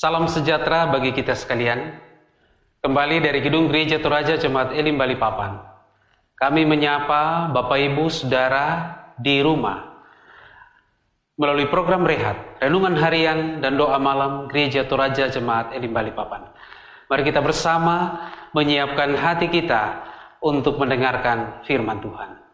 Salam sejahtera bagi kita sekalian. Kembali dari Gedung Gereja Toraja Jemaat Elim Balikpapan, kami menyapa Bapak Ibu Saudara di rumah melalui program Rehat, Renungan Harian dan Doa Malam Gereja Toraja Jemaat Elim Balikpapan. Mari kita bersama menyiapkan hati kita untuk mendengarkan firman Tuhan.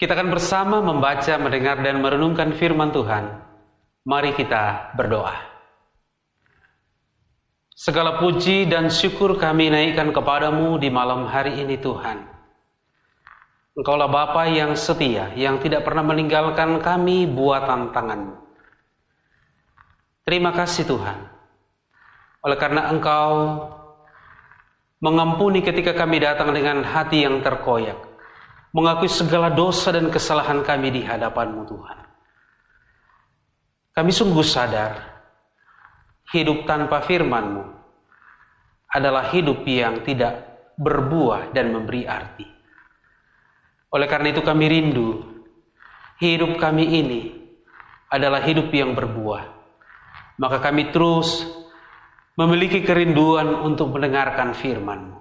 Kita akan bersama membaca, mendengar, dan merenungkan firman Tuhan. Mari kita berdoa. Segala puji dan syukur kami naikkan kepadamu di malam hari ini Tuhan. Engkaulah Bapa yang setia, yang tidak pernah meninggalkan kami buatan tangan-Mu. Terima kasih Tuhan. Oleh karena Engkau mengampuni ketika kami datang dengan hati yang terkoyak, mengakui segala dosa dan kesalahan kami di hadapan-Mu Tuhan. Kami sungguh sadar, hidup tanpa firman-Mu adalah hidup yang tidak berbuah dan memberi arti. Oleh karena itu kami rindu, hidup kami ini adalah hidup yang berbuah. Maka kami terus memiliki kerinduan untuk mendengarkan firman-Mu.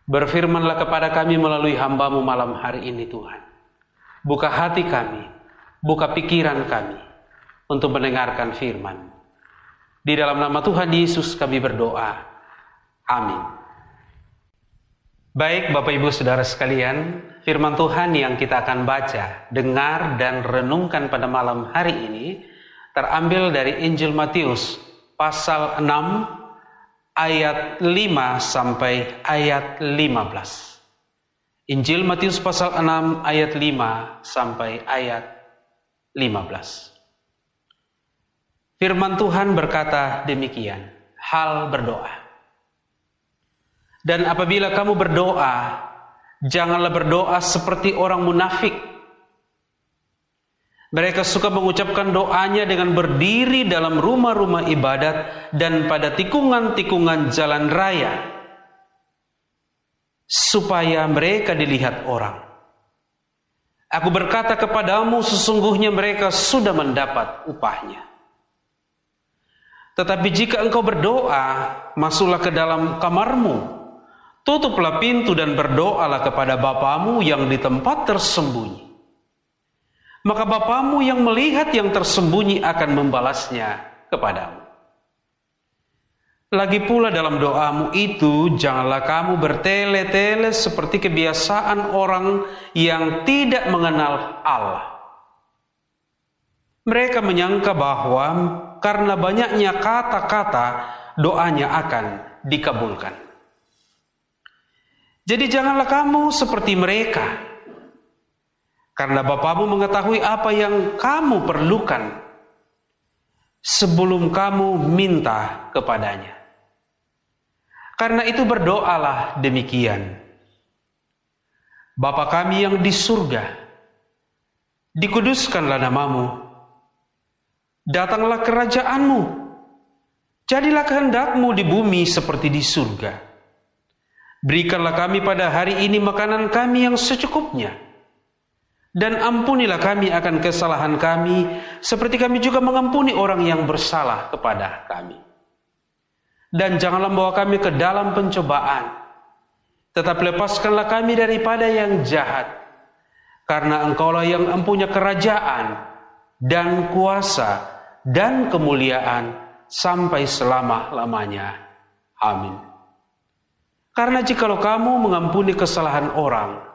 Berfirmanlah kepada kami melalui hamba-Mu malam hari ini Tuhan. Buka hati kami, buka pikiran kami untuk mendengarkan firman-Mu. Di dalam nama Tuhan Yesus kami berdoa. Amin. Baik Bapak Ibu Saudara sekalian, firman Tuhan yang kita akan baca, dengar dan renungkan pada malam hari ini terambil dari Injil Matius pasal 6 ayat 5 sampai ayat 15. Injil Matius pasal 6 ayat 5 sampai ayat 15. Firman Tuhan berkata demikian, hal berdoa. Dan apabila kamu berdoa, janganlah berdoa seperti orang munafik. Mereka suka mengucapkan doanya dengan berdiri dalam rumah-rumah ibadat dan pada tikungan-tikungan jalan raya, supaya mereka dilihat orang. Aku berkata kepadamu, sesungguhnya mereka sudah mendapat upahnya. Tetapi jika engkau berdoa, masuklah ke dalam kamarmu, tutuplah pintu dan berdoalah kepada Bapamu yang di tempat tersembunyi. Maka Bapamu yang melihat yang tersembunyi akan membalasnya kepadamu. Lagi pula dalam doamu itu, janganlah kamu bertele-tele seperti kebiasaan orang yang tidak mengenal Allah. Mereka menyangka bahwa karena banyaknya kata-kata, doanya akan dikabulkan. Jadi janganlah kamu seperti mereka, karena Bapamu mengetahui apa yang kamu perlukan sebelum kamu minta kepadanya. Karena itu berdoalah demikian. Bapa kami yang di surga, dikuduskanlah namamu, datanglah kerajaanmu, jadilah kehendakmu di bumi seperti di surga. Berikanlah kami pada hari ini makanan kami yang secukupnya, dan ampunilah kami akan kesalahan kami, seperti kami juga mengampuni orang yang bersalah kepada kami. Dan janganlah membawa kami ke dalam pencobaan, tetapi lepaskanlah kami daripada yang jahat. Karena Engkaulah yang mempunyai kerajaan dan kuasa dan kemuliaan sampai selama-lamanya. Amin. Karena jikalau kamu mengampuni kesalahan orang,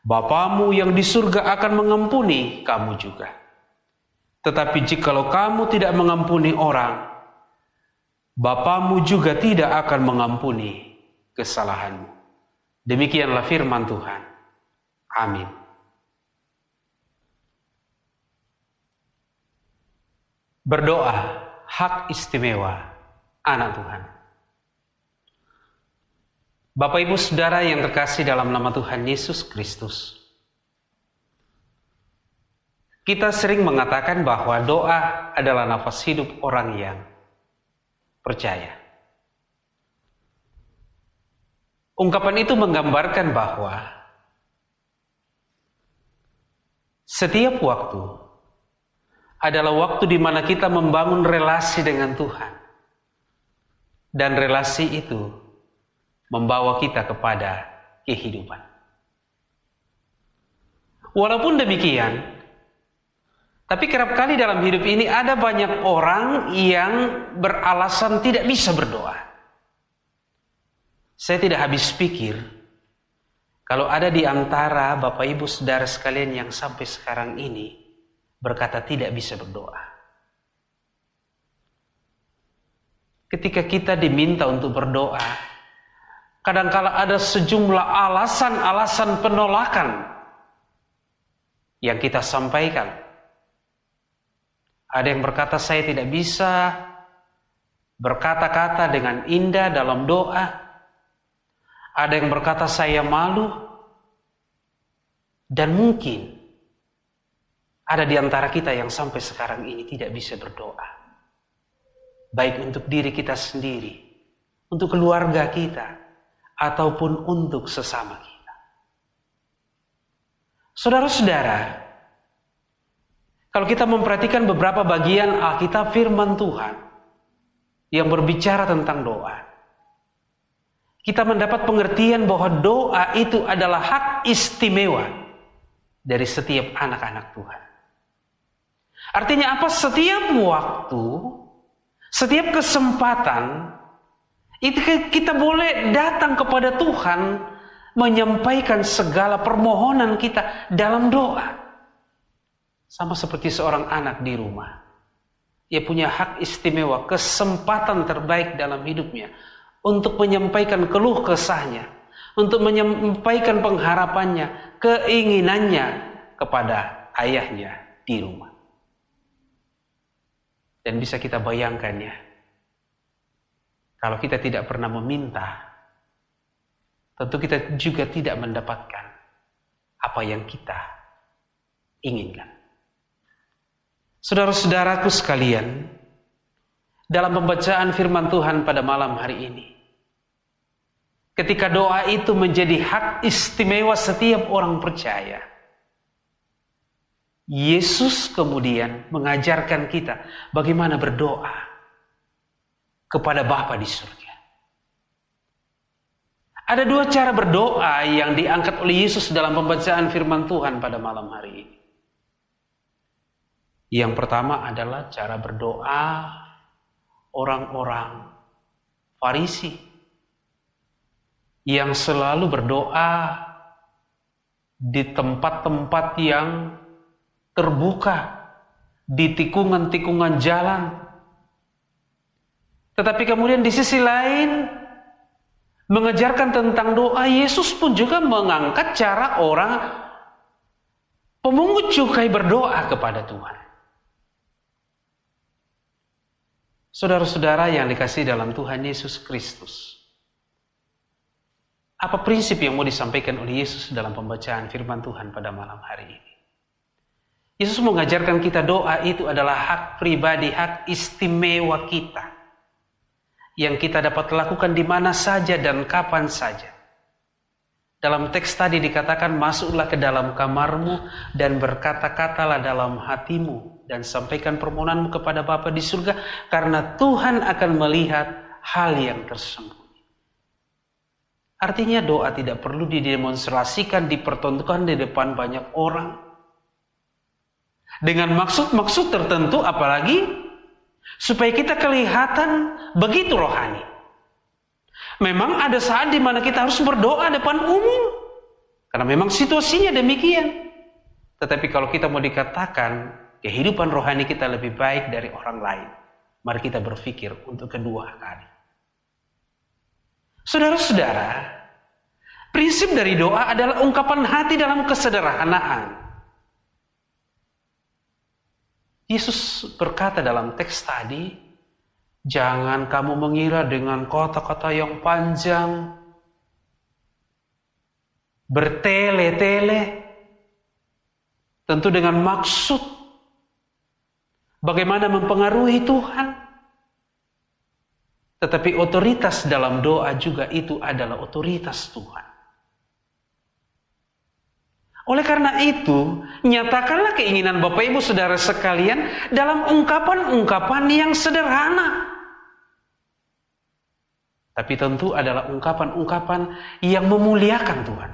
Bapamu yang di surga akan mengampuni kamu juga. Tetapi jikalau kamu tidak mengampuni orang, Bapamu juga tidak akan mengampuni kesalahanmu. Demikianlah firman Tuhan. Amin. Berdoa, hak istimewa anak Tuhan. Bapak Ibu Saudara yang terkasih dalam nama Tuhan Yesus Kristus, kita sering mengatakan bahwa doa adalah nafas hidup orang yang percaya. Ungkapan itu menggambarkan bahwa setiap waktu adalah waktu di mana kita membangun relasi dengan Tuhan, dan relasi itu membawa kita kepada kehidupan. Walaupun demikian, tapi kerap kali dalam hidup ini ada banyak orang yang beralasan tidak bisa berdoa. Saya tidak habis pikir kalau ada di antara Bapak Ibu Saudara sekalian yang sampai sekarang ini berkata tidak bisa berdoa. Ketika kita diminta untuk berdoa, kadangkala ada sejumlah alasan-alasan penolakan yang kita sampaikan. Ada yang berkata saya tidak bisa berkata-kata dengan indah dalam doa. Ada yang berkata saya malu. Dan mungkin ada di antara kita yang sampai sekarang ini tidak bisa berdoa. Baik untuk diri kita sendiri, untuk keluarga kita, ataupun untuk sesama kita. Saudara-saudara, kalau kita memperhatikan beberapa bagian Alkitab firman Tuhan yang berbicara tentang doa, kita mendapat pengertian bahwa doa itu adalah hak istimewa dari setiap anak-anak Tuhan. Artinya apa? Setiap waktu, setiap kesempatan, itu kita boleh datang kepada Tuhan, menyampaikan segala permohonan kita dalam doa. Sama seperti seorang anak di rumah. Ia punya hak istimewa, kesempatan terbaik dalam hidupnya untuk menyampaikan keluh kesahnya, untuk menyampaikan pengharapannya, keinginannya kepada ayahnya di rumah. Dan bisa kita bayangkan ya, kalau kita tidak pernah meminta, tentu kita juga tidak mendapatkan apa yang kita inginkan. Saudara-saudaraku sekalian, dalam pembacaan firman Tuhan pada malam hari ini, ketika doa itu menjadi hak istimewa setiap orang percaya, Yesus kemudian mengajarkan kita bagaimana berdoa kepada Bapa di surga. Ada dua cara berdoa yang diangkat oleh Yesus dalam pembacaan firman Tuhan pada malam hari ini. Yang pertama adalah cara berdoa orang-orang Farisi yang selalu berdoa di tempat-tempat yang terbuka, di tikungan-tikungan jalan. Tetapi kemudian di sisi lain mengajarkan tentang doa, Yesus pun juga mengangkat cara orang pemungut cukai berdoa kepada Tuhan. Saudara-saudara yang dikasihi dalam Tuhan Yesus Kristus, apa prinsip yang mau disampaikan oleh Yesus dalam pembacaan firman Tuhan pada malam hari ini? Yesus mengajarkan kita doa itu adalah hak pribadi, hak istimewa kita, yang kita dapat lakukan di mana saja dan kapan saja. Dalam teks tadi dikatakan, masuklah ke dalam kamarmu dan berkata-katalah dalam hatimu dan sampaikan permohonanmu kepada Bapa di surga, karena Tuhan akan melihat hal yang tersembunyi. Artinya doa tidak perlu didemonstrasikan, dipertontonkan di depan banyak orang dengan maksud-maksud tertentu, apalagi supaya kita kelihatan begitu rohani. Memang ada saat di mana kita harus berdoa depan umum, karena memang situasinya demikian. Tetapi kalau kita mau dikatakan kehidupan rohani kita lebih baik dari orang lain, mari kita berpikir untuk kedua kali. Saudara-saudara, prinsip dari doa adalah ungkapan hati dalam kesederhanaan. Yesus berkata dalam teks tadi, jangan kamu mengira dengan kata-kata yang panjang, bertele-tele, tentu dengan maksud bagaimana mempengaruhi Tuhan. Tetapi otoritas dalam doa juga itu adalah otoritas Tuhan. Oleh karena itu, nyatakanlah keinginan Bapak Ibu Saudara sekalian dalam ungkapan-ungkapan yang sederhana. Tapi tentu adalah ungkapan-ungkapan yang memuliakan Tuhan.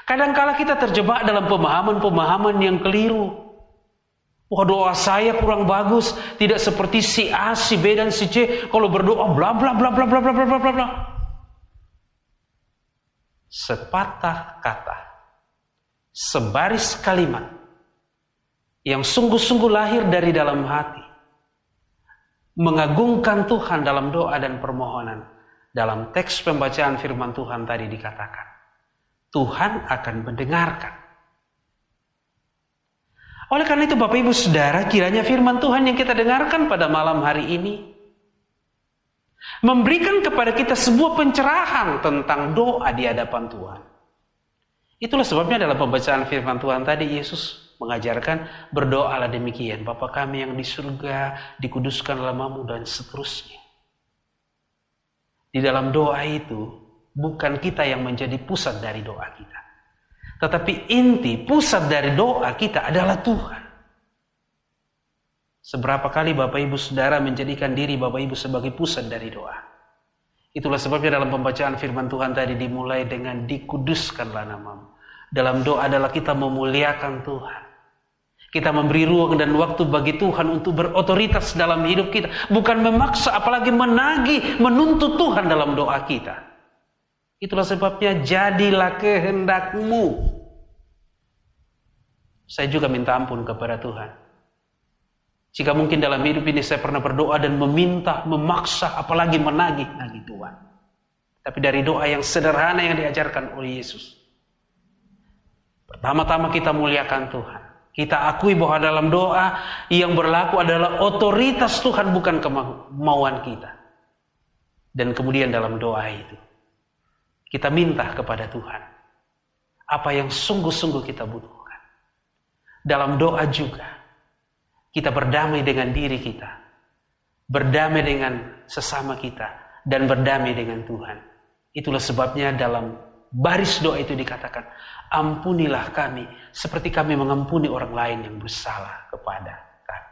Kadangkala kita terjebak dalam pemahaman-pemahaman yang keliru. Wah, doa saya kurang bagus, tidak seperti si A, si B, dan si C. Kalau berdoa bla bla bla bla bla bla bla bla bla. Sepatah kata, sebaris kalimat yang sungguh-sungguh lahir dari dalam hati, mengagungkan Tuhan dalam doa dan permohonan. Dalam teks pembacaan firman Tuhan tadi dikatakan, Tuhan akan mendengarkan. Oleh karena itu Bapak Ibu Saudara, kiranya firman Tuhan yang kita dengarkan pada malam hari ini memberikan kepada kita sebuah pencerahan tentang doa di hadapan Tuhan. Itulah sebabnya dalam pembacaan firman Tuhan tadi Yesus mengajarkan, berdoalah demikian, Bapa kami yang di surga, dikuduskanlah namamu, dan seterusnya. Di dalam doa itu bukan kita yang menjadi pusat dari doa kita, tetapi inti pusat dari doa kita adalah Tuhan. Seberapa kali Bapak Ibu Saudara menjadikan diri Bapak Ibu sebagai pusat dari doa? Itulah sebabnya dalam pembacaan firman Tuhan tadi dimulai dengan dikuduskanlah namamu. Dalam doa adalah kita memuliakan Tuhan. Kita memberi ruang dan waktu bagi Tuhan untuk berotoritas dalam hidup kita. Bukan memaksa, apalagi menagih, menuntut Tuhan dalam doa kita. Itulah sebabnya jadilah kehendakmu. Saya juga minta ampun kepada Tuhan. Jika mungkin dalam hidup ini saya pernah berdoa dan meminta, memaksa, apalagi menagih-nagih Tuhan. Tapi dari doa yang sederhana yang diajarkan oleh Yesus. Pertama-tama kita muliakan Tuhan. Kita akui bahwa dalam doa yang berlaku adalah otoritas Tuhan, bukan kemauan kita. Dan kemudian dalam doa itu, kita minta kepada Tuhan apa yang sungguh-sungguh kita butuhkan. Dalam doa juga kita berdamai dengan diri kita, berdamai dengan sesama kita, dan berdamai dengan Tuhan. Itulah sebabnya dalam baris doa itu dikatakan, ampunilah kami seperti kami mengampuni orang lain yang bersalah kepada kami.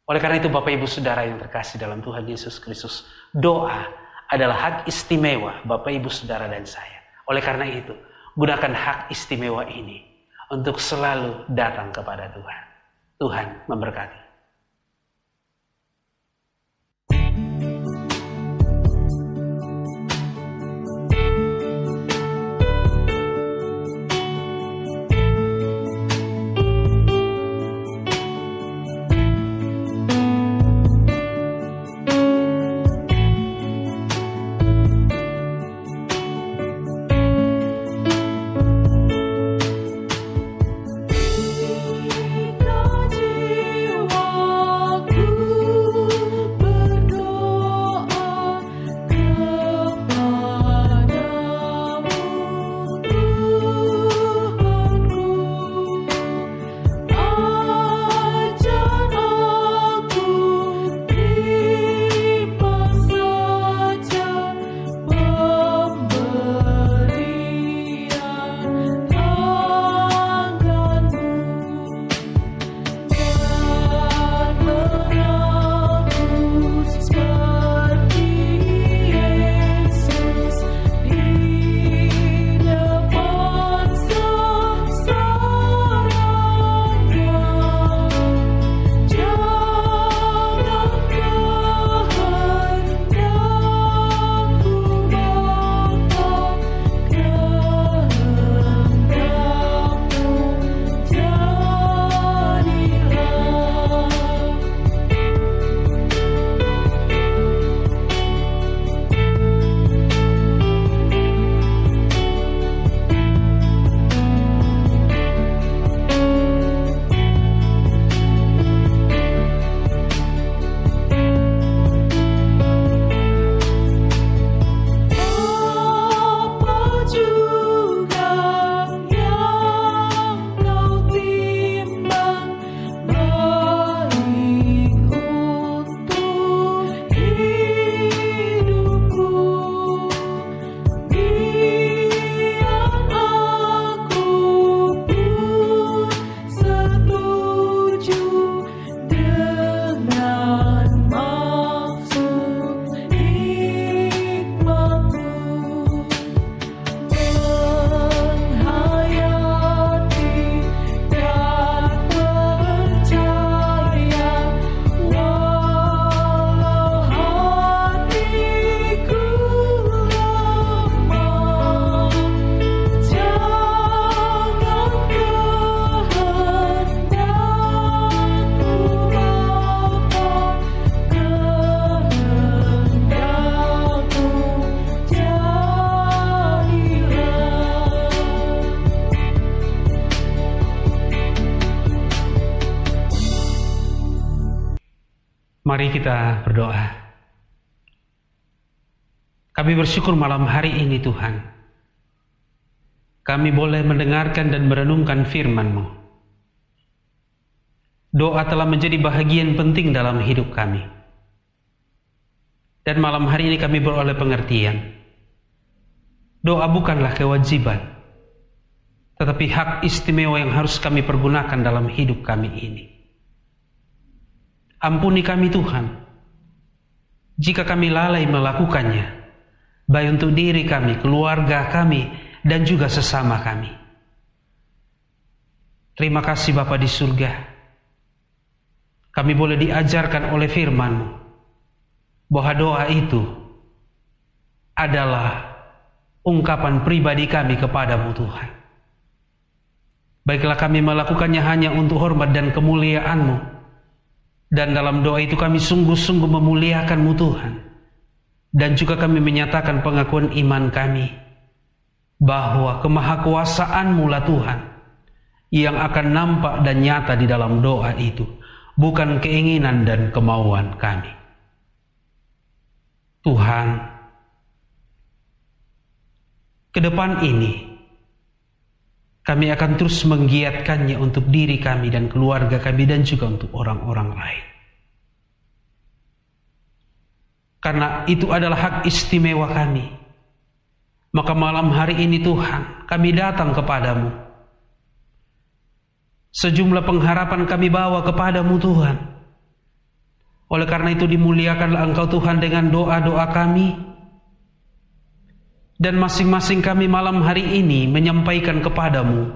Oleh karena itu Bapak Ibu Saudara yang terkasih dalam Tuhan Yesus Kristus, doa adalah hak istimewa Bapak Ibu Saudara dan saya. Oleh karena itu, gunakan hak istimewa ini untuk selalu datang kepada Tuhan. Tuhan memberkati. Mari kita berdoa. Kami bersyukur malam hari ini Tuhan, kami boleh mendengarkan dan merenungkan firman-Mu. Doa telah menjadi bahagian penting dalam hidup kami. Dan malam hari ini kami beroleh pengertian. Doa bukanlah kewajiban, tetapi hak istimewa yang harus kami pergunakan dalam hidup kami ini. Ampuni kami Tuhan, jika kami lalai melakukannya, baik untuk diri kami, keluarga kami, dan juga sesama kami. Terima kasih Bapa di surga, kami boleh diajarkan oleh firman-Mu bahwa doa itu adalah ungkapan pribadi kami kepadamu Tuhan. Baiklah kami melakukannya hanya untuk hormat dan kemuliaan-Mu. Dan dalam doa itu kami sungguh-sungguh memuliakan-Mu Tuhan. Dan juga kami menyatakan pengakuan iman kami bahwa kemahakuasaan-Mu lah Tuhan yang akan nampak dan nyata di dalam doa itu, bukan keinginan dan kemauan kami. Tuhan, ke depan ini, kami akan terus menggiatkannya untuk diri kami dan keluarga kami dan juga untuk orang-orang lain. Karena itu adalah hak istimewa kami. Maka malam hari ini Tuhan, kami datang kepadamu. Sejumlah pengharapan kami bawa kepadamu Tuhan. Oleh karena itu dimuliakanlah Engkau Tuhan dengan doa-doa kami. Dan masing-masing kami malam hari ini menyampaikan kepadamu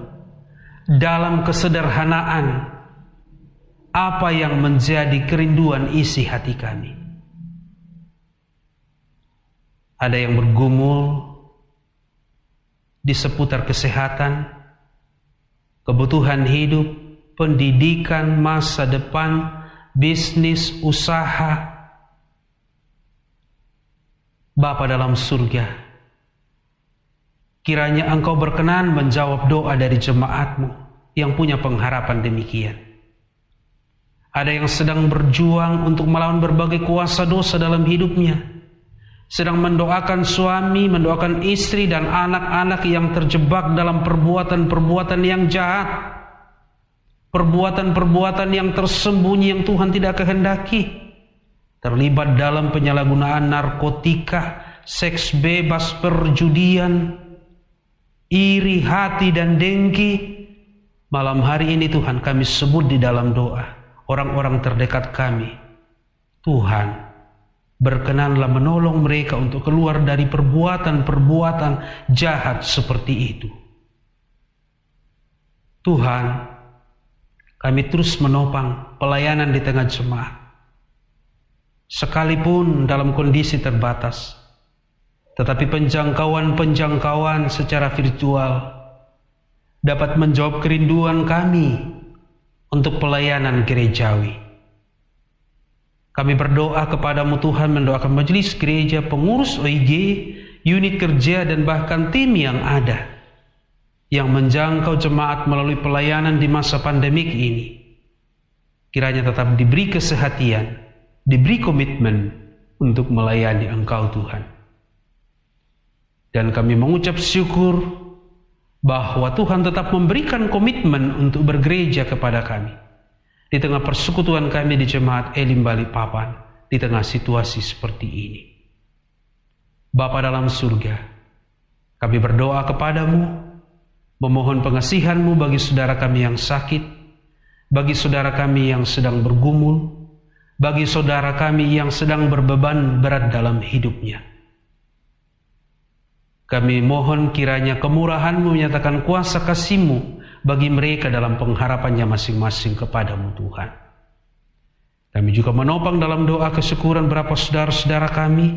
dalam kesederhanaan apa yang menjadi kerinduan isi hati kami. Ada yang bergumul di seputar kesehatan, kebutuhan hidup, pendidikan, masa depan, bisnis, usaha. Bapa dalam surga, kiranya Engkau berkenan menjawab doa dari jemaat-Mu yang punya pengharapan demikian. Ada yang sedang berjuang untuk melawan berbagai kuasa dosa dalam hidupnya, sedang mendoakan suami, mendoakan istri dan anak-anak yang terjebak dalam perbuatan-perbuatan yang jahat, perbuatan-perbuatan yang tersembunyi yang Tuhan tidak kehendaki, terlibat dalam penyalahgunaan narkotika, seks bebas, perjudian, iri hati dan dengki. Malam hari ini Tuhan, kami sebut di dalam doa orang-orang terdekat kami. Tuhan, berkenanlah menolong mereka untuk keluar dari perbuatan-perbuatan jahat seperti itu. Tuhan, kami terus menopang pelayanan di tengah jemaat. Sekalipun dalam kondisi terbatas, tetapi penjangkauan secara virtual dapat menjawab kerinduan kami untuk pelayanan gerejawi. Kami berdoa kepadamu Tuhan, mendoakan majelis gereja, pengurus OIG, unit kerja dan bahkan tim yang ada, yang menjangkau jemaat melalui pelayanan di masa pandemik ini. Kiranya tetap diberi kesehatian, diberi komitmen untuk melayani Engkau Tuhan. Dan kami mengucap syukur bahwa Tuhan tetap memberikan komitmen untuk bergereja kepada kami di tengah persekutuan kami di Jemaat Elim Balikpapan, di tengah situasi seperti ini. Bapa dalam surga, kami berdoa kepadamu, memohon pengasihan-Mu bagi saudara kami yang sakit, bagi saudara kami yang sedang bergumul, bagi saudara kami yang sedang berbeban berat dalam hidupnya. Kami mohon kiranya kemurahan-Mu menyatakan kuasa kasih-Mu bagi mereka dalam pengharapannya masing-masing kepadamu Tuhan. Kami juga menopang dalam doa kesyukuran beberapa saudara-saudara kami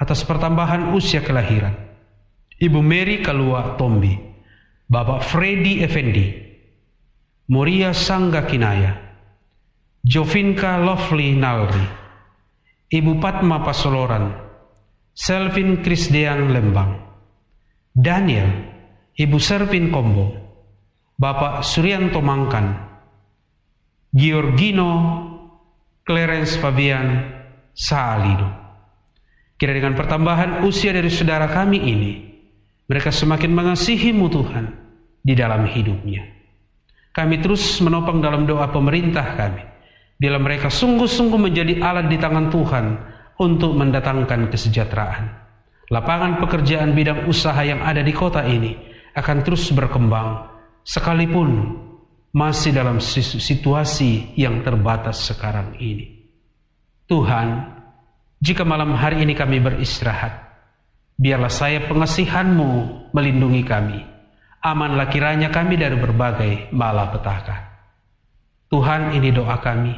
atas pertambahan usia kelahiran. Ibu Mary Kalua Tombi, Bapak Freddy Effendi, Moria Sangga Kinaya, Jovinka Lovely Nalri, Ibu Padma Pasoloran, Selvin Krisdean Lembang, Daniel, Ibu Servin Kombo, Bapak Suryanto Mangkan, Giorgino Clarence Fabian Saalido. Kira dengan pertambahan usia dari saudara kami ini, mereka semakin mengasihi-Mu Tuhan di dalam hidupnya. Kami terus menopang dalam doa pemerintah kami, bila mereka sungguh-sungguh menjadi alat di tangan Tuhan untuk mendatangkan kesejahteraan. Lapangan pekerjaan bidang usaha yang ada di kota ini akan terus berkembang, sekalipun masih dalam situasi yang terbatas sekarang ini. Tuhan, jika malam hari ini kami beristirahat, biarlah saya pengasihan-Mu melindungi kami. Amanlah kiranya kami dari berbagai malapetaka. Tuhan, ini doa kami.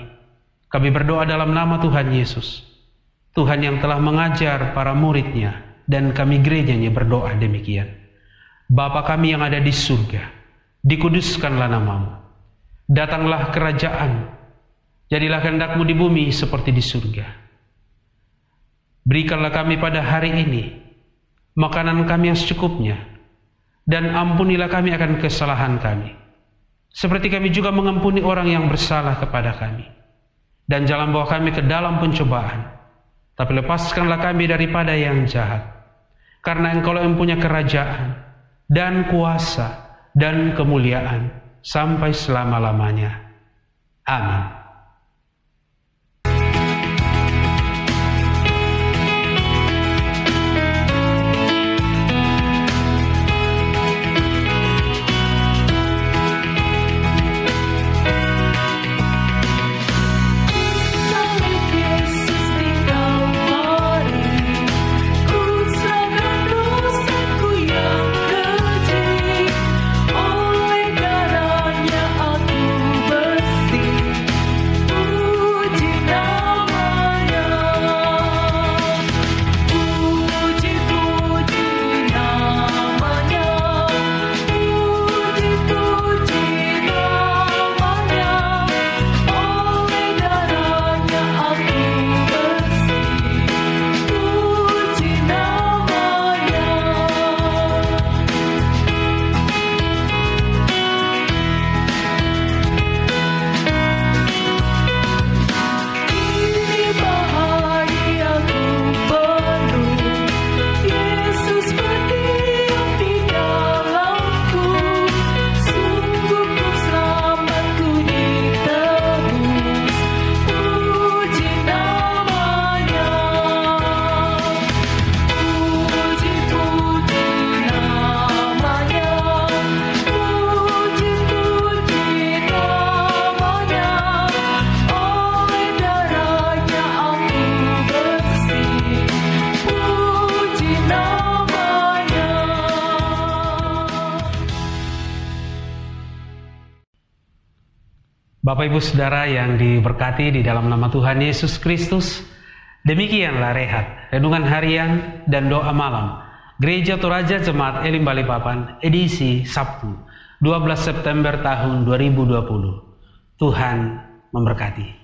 Kami berdoa dalam nama Tuhan Yesus, Tuhan yang telah mengajar para murid-Nya, dan kami gerejanya berdoa demikian. Bapa kami yang ada di surga, dikuduskanlah nama-Mu. Datanglah kerajaan, jadilah kehendak-Mu di bumi seperti di surga. Berikanlah kami pada hari ini makanan kami yang secukupnya, dan ampunilah kami akan kesalahan kami, seperti kami juga mengampuni orang yang bersalah kepada kami. Dan jangan bawa kami ke dalam pencobaan, tapi lepaskanlah kami daripada yang jahat. karena Engkau yang punya kerajaan dan kuasa dan kemuliaan sampai selama-lamanya. Amin. Bapak Ibu Saudara yang diberkati di dalam nama Tuhan Yesus Kristus, demikianlah rehat, renungan harian dan doa malam Gereja Toraja Jemaat Elim Balikpapan, edisi Sabtu 12 September tahun 2020. Tuhan memberkati.